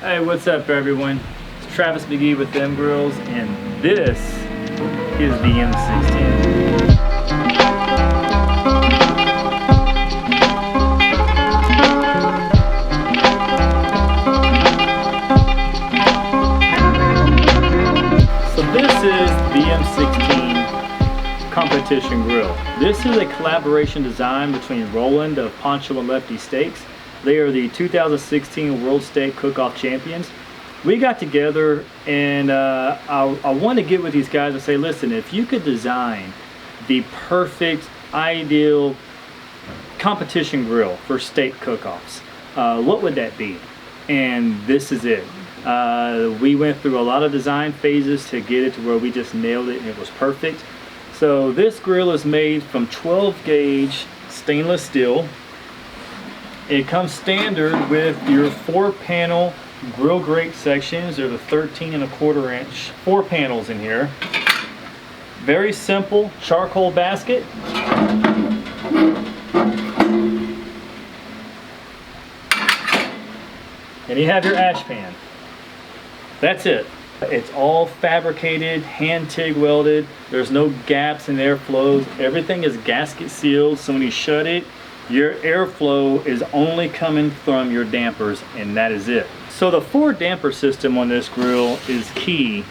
Hey, what's up everyone? It's Travis McGee with Them Grills, and this is the M16. So this is the M16 Competition Grill. This is a collaboration design between Roland of Poncho and Lefty Steaks. They are the 2016 World Steak Cookoff Champions. We got together and I want to get with these guys and say, listen, if you could design the perfect, ideal competition grill for steak cook-offs, what would that be? And this is it. We went through a lot of design phases to get it to where we just nailed it and it was perfect. So this grill is made from 12 gauge stainless steel. It comes standard with your 4-panel grill grate sections. They're the 13¼ inch, 4 panels in here. Very simple charcoal basket. And you have your ash pan. That's it. It's all fabricated, hand TIG welded. There's no gaps in airflows. Everything is gasket sealed, so when you shut it, your airflow is only coming from your dampers, and that is it. So the 4 damper system on this grill is key,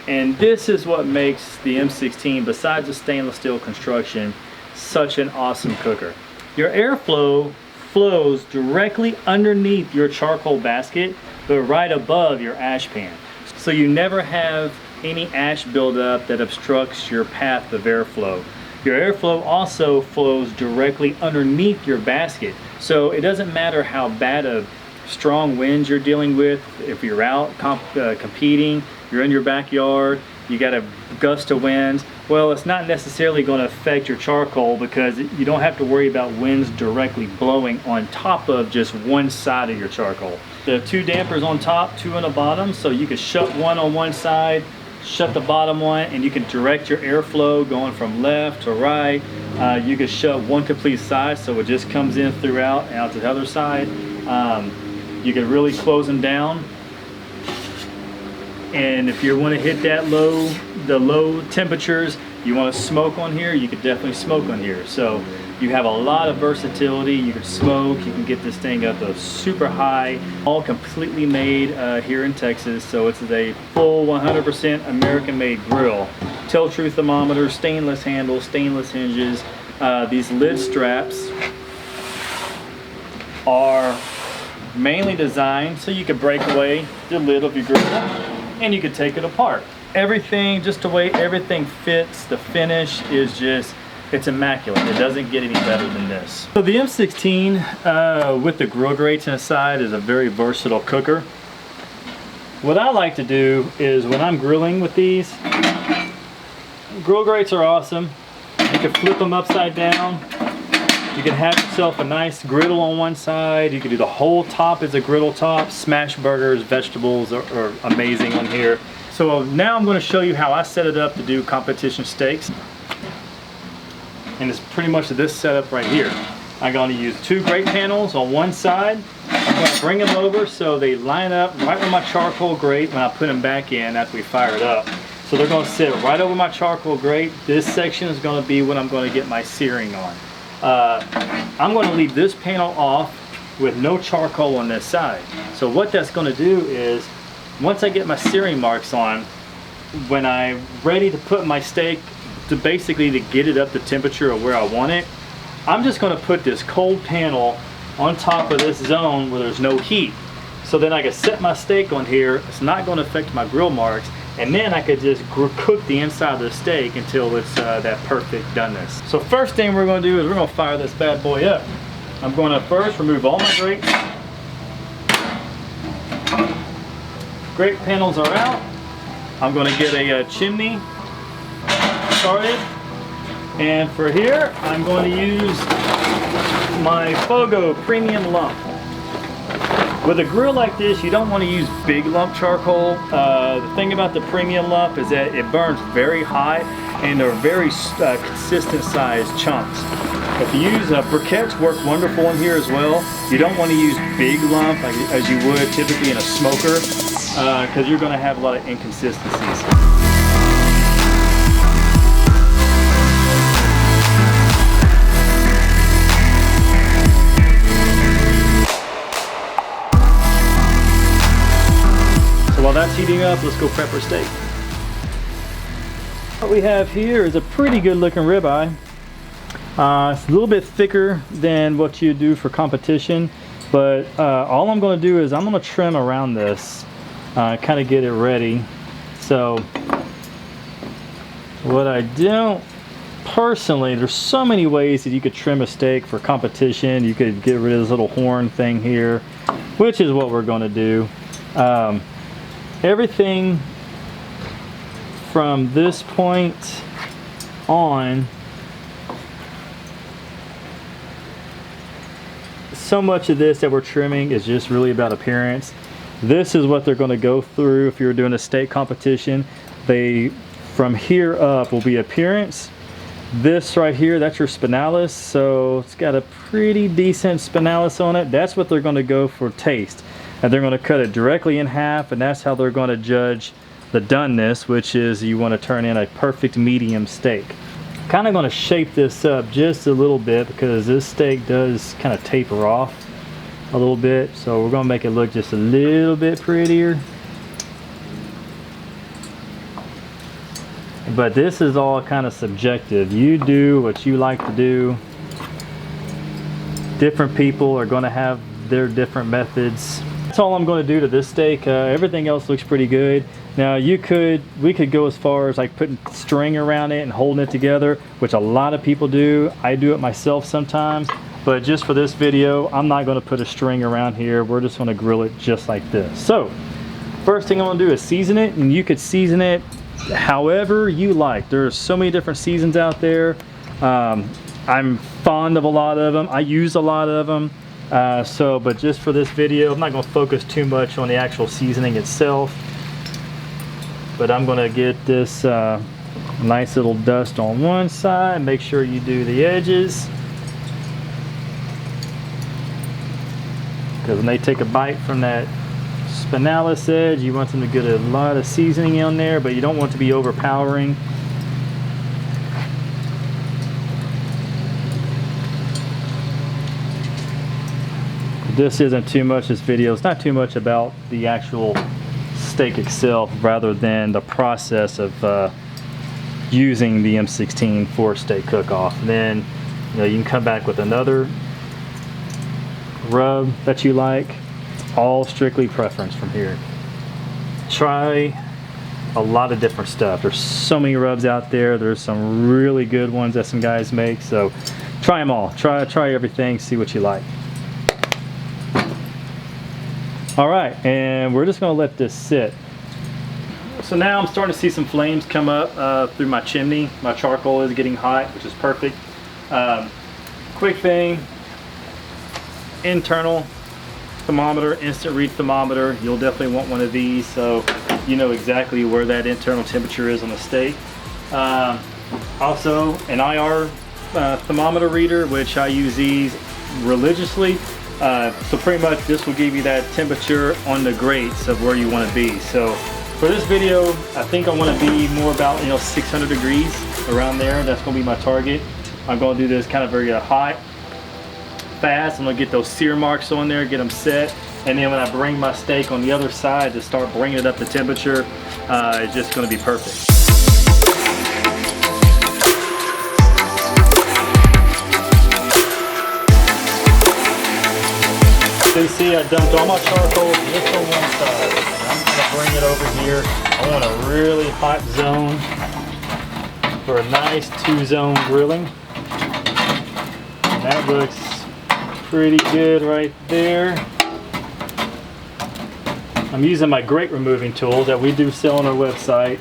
and this is what makes the M16, besides the stainless steel construction, such an awesome cooker. Your airflow flows directly underneath your charcoal basket, but right above your ash pan. So you never have any ash buildup that obstructs your path of airflow. Your airflow also flows directly underneath your basket. So it doesn't matter how bad of strong winds you're dealing with. If you're out competing, you're in your backyard, you got a gust of winds, well, it's not necessarily going to affect your charcoal because you don't have to worry about winds directly blowing on top of just one side of your charcoal. The 2 dampers on top, 2 on the bottom, so you can shut one on one side, shut the bottom one, and you can direct your airflow going from left to right. You can shut one complete side so it just comes in throughout and out to the other side. You can really close them down, and if you want to hit that the low temperatures, you want to smoke on here, you could definitely smoke on here. So you have a lot of versatility. You can smoke, you can get this thing up to super high, all completely made here in Texas. So it's a full 100% American made grill. Tilt-through thermometer, stainless handles, stainless hinges. These lid straps are mainly designed so you can break away the lid of your grill and you can take it apart. Everything, just the way everything fits, the finish is just, it's immaculate. It doesn't get any better than this. So the M16 with the grill grates inside is a very versatile cooker. What I like to do is when I'm grilling with these, grill grates are awesome. You can flip them upside down. You can have yourself a nice griddle on one side. You can do the whole top as a griddle top. Smash burgers, vegetables are amazing on here. So now I'm going to show you how I set it up to do competition steaks. And it's pretty much this setup right here. I'm going to use 2 grate panels on one side. I'm going to bring them over so they line up right with my charcoal grate when I put them back in after we fire it up. So they're going to sit right over my charcoal grate. This section is going to be what I'm going to get my searing on. I'm going to leave this panel off with no charcoal on this side. So what that's going to do is, once I get my searing marks on, when I'm ready to put my steak to basically to get it up to temperature of where I want it, I'm just going to put this cold panel on top of this zone where there's no heat. So then I can set my steak on here. It's not going to affect my grill marks, and then I could just cook the inside of the steak until it's that perfect doneness. So first thing we're going to do is we're going to fire this bad boy up. I'm going to first remove all my grates. Grate panels are out. I'm going to get a chimney started, and for here I'm going to use my Fogo premium lump. With a grill like this, you don't want to use big lump charcoal. The thing about the premium lump is that it burns very high and they're very consistent sized chunks. If you use briquettes, work wonderful in here as well. You don't want to use big lump like, as you would typically in a smoker, because you're going to have a lot of inconsistencies. While that's heating up, let's go prep our steak. What we have here is a pretty good looking ribeye. It's a little bit thicker than what you do for competition, but all I'm going to do is I'm going to trim around this, kind of get it ready. So what I don't personally, there's so many ways that you could trim a steak for competition. You could get rid of this little horn thing here, which is what we're going to do. Everything from this point on, so much of this that we're trimming is just really about appearance. This is what they're going to go through if you're doing a steak competition. From here up will be appearance. This right here, that's your spinalis, so it's got a pretty decent spinalis on it. That's what they're going to go for taste. And they're going to cut it directly in half, and that's how they're going to judge the doneness, which is you want to turn in a perfect medium steak. Kind of going to shape this up just a little bit because this steak does kind of taper off a little bit, so we're going to make it look just a little bit prettier. But this is all kind of subjective. You do what you like to do. Different people are going to have their different methods. That's all I'm going to do to this steak. Everything else looks pretty good. Now we could go as far as like putting string around it and holding it together, which a lot of people do. I do it myself sometimes, but just for this video, I'm not going to put a string around here. We're just going to grill it just like this. So first thing I'm going to do is season it, and you could season it however you like. There's so many different seasons out there. I'm fond of a lot of them. I use a lot of them. But just for this video, I'm not going to focus too much on the actual seasoning itself. But I'm going to get this nice little dust on one side. Make sure you do the edges, because when they take a bite from that spinalis edge, you want them to get a lot of seasoning on there, but you don't want it to be overpowering. This isn't too much, this video, it's not too much about the actual steak itself rather than the process of using the M16 for steak cook-off. Then you can come back with another rub that you like. It's all strictly preference from here. Try a lot of different stuff. There's so many rubs out there. There's some really good ones that some guys make, so try them all. Try everything, see what you like. All right, and we're just going to let this sit. So now I'm starting to see some flames come up through my chimney. My charcoal is getting hot, which is perfect. Quick thing, internal thermometer, instant read thermometer. You'll definitely want one of these so you know exactly where that internal temperature is on the steak. Also an IR thermometer reader, which I use these religiously. So pretty much this will give you that temperature on the grates of where you want to be. So for this video, I think I want to be more about 600 degrees around there. That's going to be my target. I'm going to do this kind of very hot, fast. I'm going to get those sear marks on there, get them set, and then when I bring my steak on the other side to start bringing it up to temperature, it's just going to be perfect. So you see I dumped all my charcoal just on one side. I'm going to bring it over here. I want a really hot zone for a nice 2-zone grilling. And that looks pretty good right there. I'm using my grate removing tools that we do sell on our website.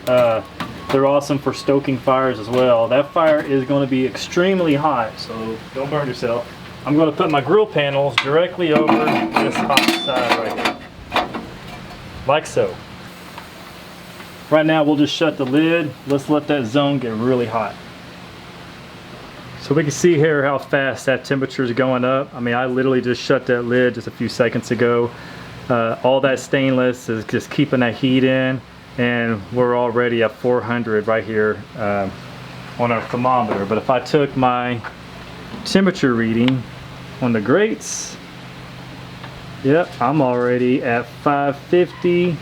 They're awesome for stoking fires as well. That fire is going to be extremely hot, so don't burn yourself. I'm going to put my grill panels directly over this hot side right here, like so. Right now we'll just shut the lid. Let's let that zone get really hot. So So we can see here how fast that temperature is going up. I mean, I literally just shut that lid just a few seconds ago. All that stainless is just keeping that heat in, and we're already at 400 right here on our thermometer. But if I took my temperature reading on the grates, yep, I'm already at 550,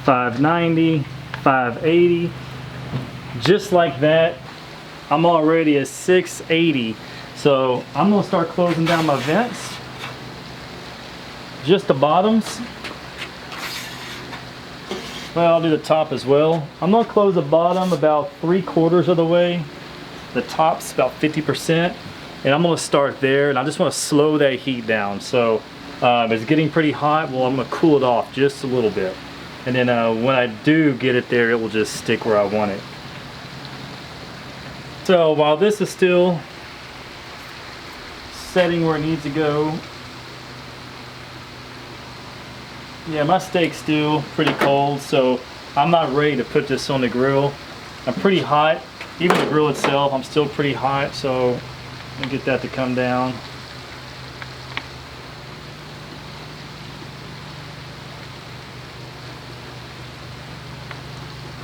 590, 580. Just like that, I'm already at 680. So I'm gonna start closing down my vents. Just the bottoms. Well, I'll do the top as well. I'm gonna close the bottom about 3/4 of the way. The top's about 50%. And I'm gonna start there, and I just wanna slow that heat down. So it's getting pretty hot. Well, I'm gonna cool it off just a little bit. And then when I do get it there, it will just stick where I want it. So while this is still setting where it needs to go, yeah, my steak's still pretty cold, so I'm not ready to put this on the grill. I'm pretty hot. Even the grill itself, I'm still pretty hot, so let me get that to come down.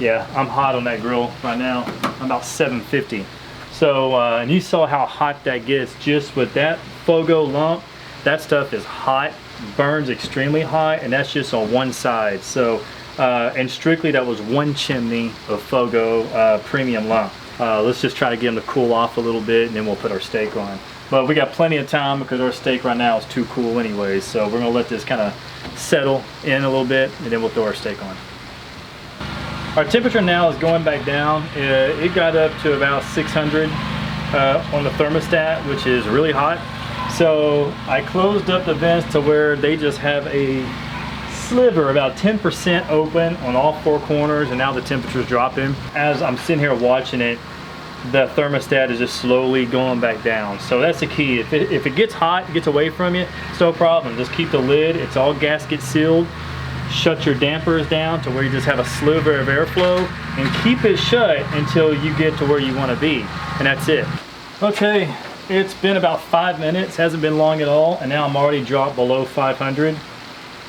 Yeah, I'm hot on that grill right now. I'm about 750. So, and you saw how hot that gets just with that Fogo lump. That stuff is hot, burns extremely hot, and that's just on one side. So, and strictly that was one chimney of Fogo premium lump. Let's just try to get them to cool off a little bit, and then we'll put our steak on. But we got plenty of time because our steak right now is too cool anyways. So we're gonna let this kind of settle in a little bit, and then we'll throw our steak on. Our temperature now is going back down. It got up to about 600 on the thermostat, which is really hot. So I closed up the vents to where they just have a sliver, about 10% open on all four corners, and now the temperature's dropping. As I'm sitting here watching it, the thermostat is just slowly going back down. So that's the key. If it gets hot, gets away from you, it's no problem. Just keep the lid, it's all gasket sealed. Shut your dampers down to where you just have a sliver of airflow, and keep it shut until you get to where you want to be, and that's it. Okay, it's been about 5 minutes, hasn't been long at all, and now I'm already dropped below 500.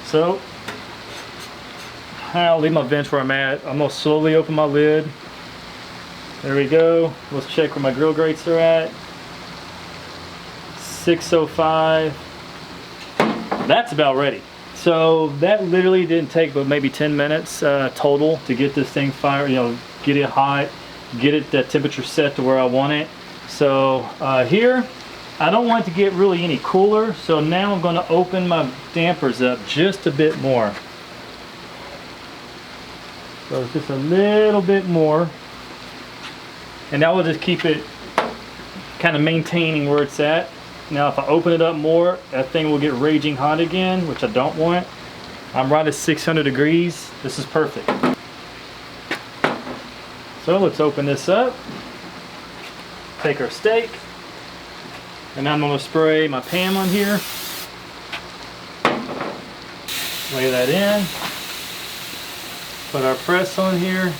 So I'll leave my vents where I'm at. I'm gonna slowly open my lid. There we go. Let's check where my grill grates are at. 605. That's about ready. So that literally didn't take but maybe 10 minutes total to get this thing fired, you know, get it hot, get it the temperature set to where I want it. So here, I don't want it to get really any cooler, so now I'm going to open my dampers up just a bit more. So it's just a little bit more, and that will just keep it kind of maintaining where it's at. Now if I open it up more, that thing will get raging hot again, which I don't want. I'm right at 600 degrees. This is perfect. So let's open this up. Take our steak. And I'm going to spray my pan on here. Lay that in. Put our press on here.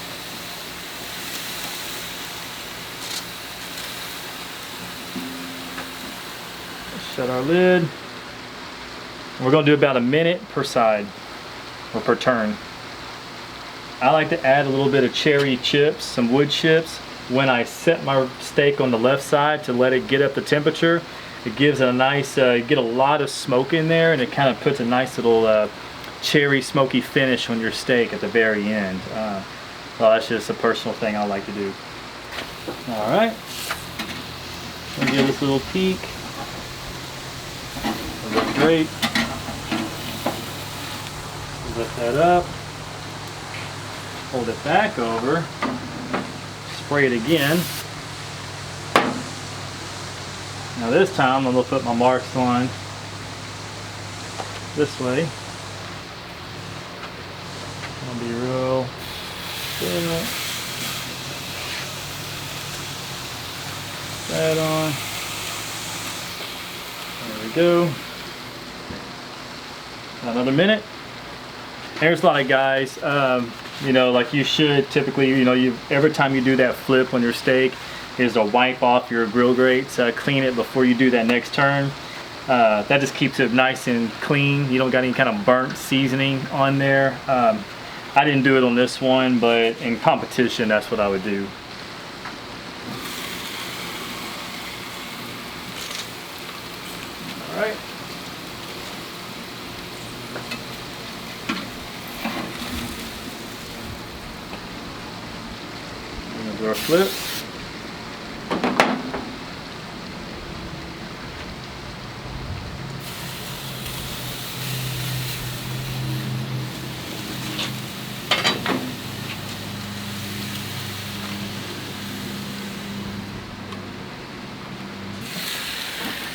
Shut our lid. We're going to do about a minute per side, or per turn. I like to add a little bit of cherry chips, some wood chips, when I set my steak on the left side to let it get up the temperature. It gives it a nice, get a lot of smoke in there, and it kind of puts a nice little cherry smoky finish on your steak at the very end. Well, that's just a personal thing I like to do. All right, let me give this a little peek. Looks great. Lift that up. Hold it back over. Spray it again. Now this time I'm going to put my marks on this way. I'll be real good. That on. There we go. Another minute. There's a lot of guys, you know, like you should typically, you know, every time you do that flip on your steak, is to wipe off your grill grates, clean it before you do that next turn. That just keeps it nice and clean. You don't got any kind of burnt seasoning on there. I didn't do it on this one, but in competition, that's what I would do. All right. We're gonna do our flip.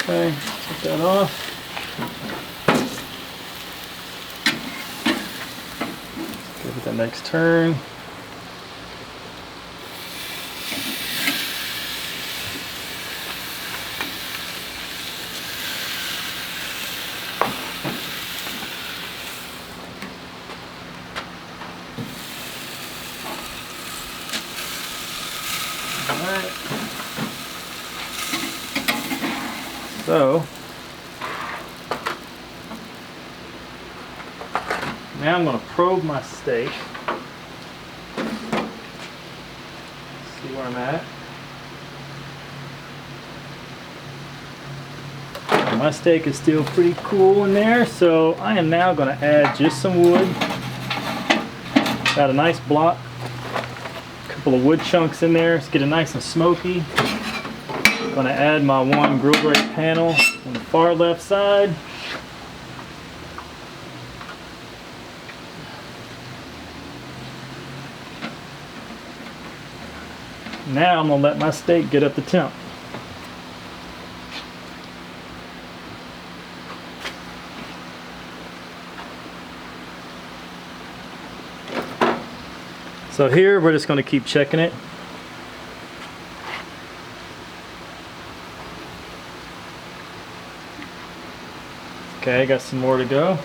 Okay, take that off. Give it the next turn. All right. So now I'm going to probe my steak, see where I'm at. And my steak is still pretty cool in there, so I am now going to add just some wood. Got a nice block, a couple of wood chunks in there. Let's get it nice and smoky. Going to add my one grill grate panel on the far left side. Now I'm going to let my steak get up to temp. So here we're just going to keep checking it. Okay, I got some more to go.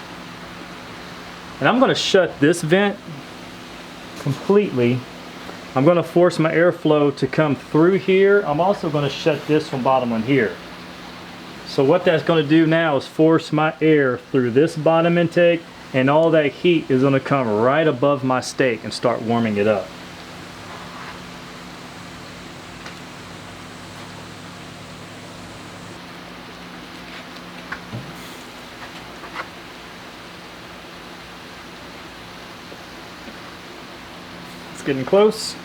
And I'm going to shut this vent completely. I'm going to force my airflow to come through here. I'm also going to shut this from bottom one here. So what that's going to do now is force my air through this bottom intake, and all that heat is going to come right above my steak and start warming it up. Getting close.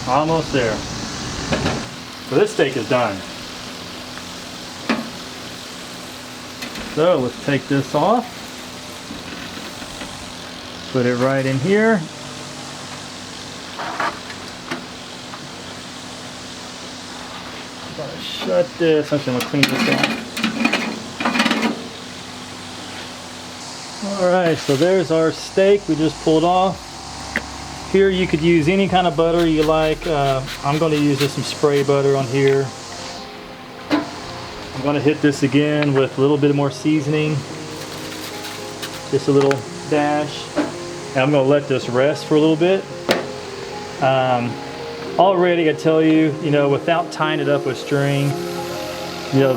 Almost there. So this steak is done. So let's take this off. Put it right in here. Gotta shut this. Actually, I'm gonna clean this off. Alright, so there's our steak we just pulled off. Here you could use any kind of butter you like. I'm going to use just some spray butter on here. I'm going to hit this again with a little bit more seasoning. Just a little dash. And I'm going to let this rest for a little bit. Already I tell you, without tying it up with string,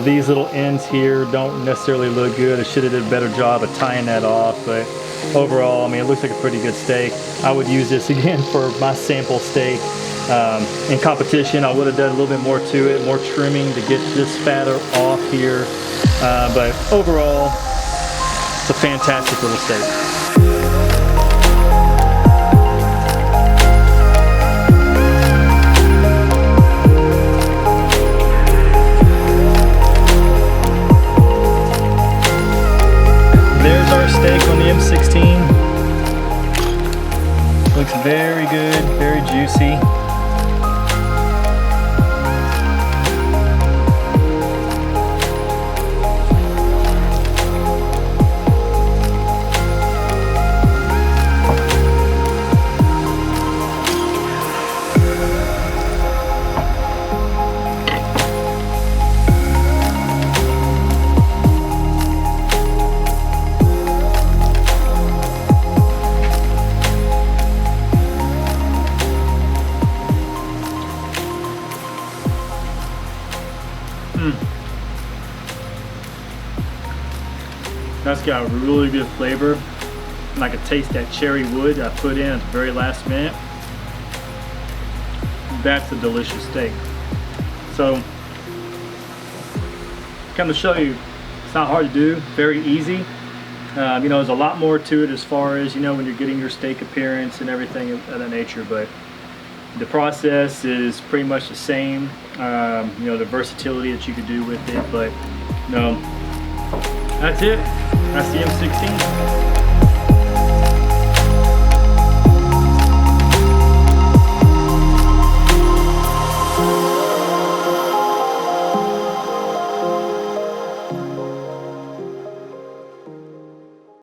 these little ends here don't necessarily look good. I should have did a better job of tying that off, but overall, it looks like a pretty good steak. I would use this again for my sample steak. In competition, I would have done a little bit more to it, more trimming to get this fatter off here. But overall, it's a fantastic little steak. There's our steak on the M16. Looks very good, very juicy. got a really good flavor. And I could taste that cherry wood I put in at the very last minute. That's a delicious steak. So, come to show you, it's not hard to do, very easy. You know, there's a lot more to it as far as, you know, when you're getting your steak appearance and everything of that nature, but the process is pretty much the same. You know, the versatility that you could do with it, but, you know, that's it. That's the M16.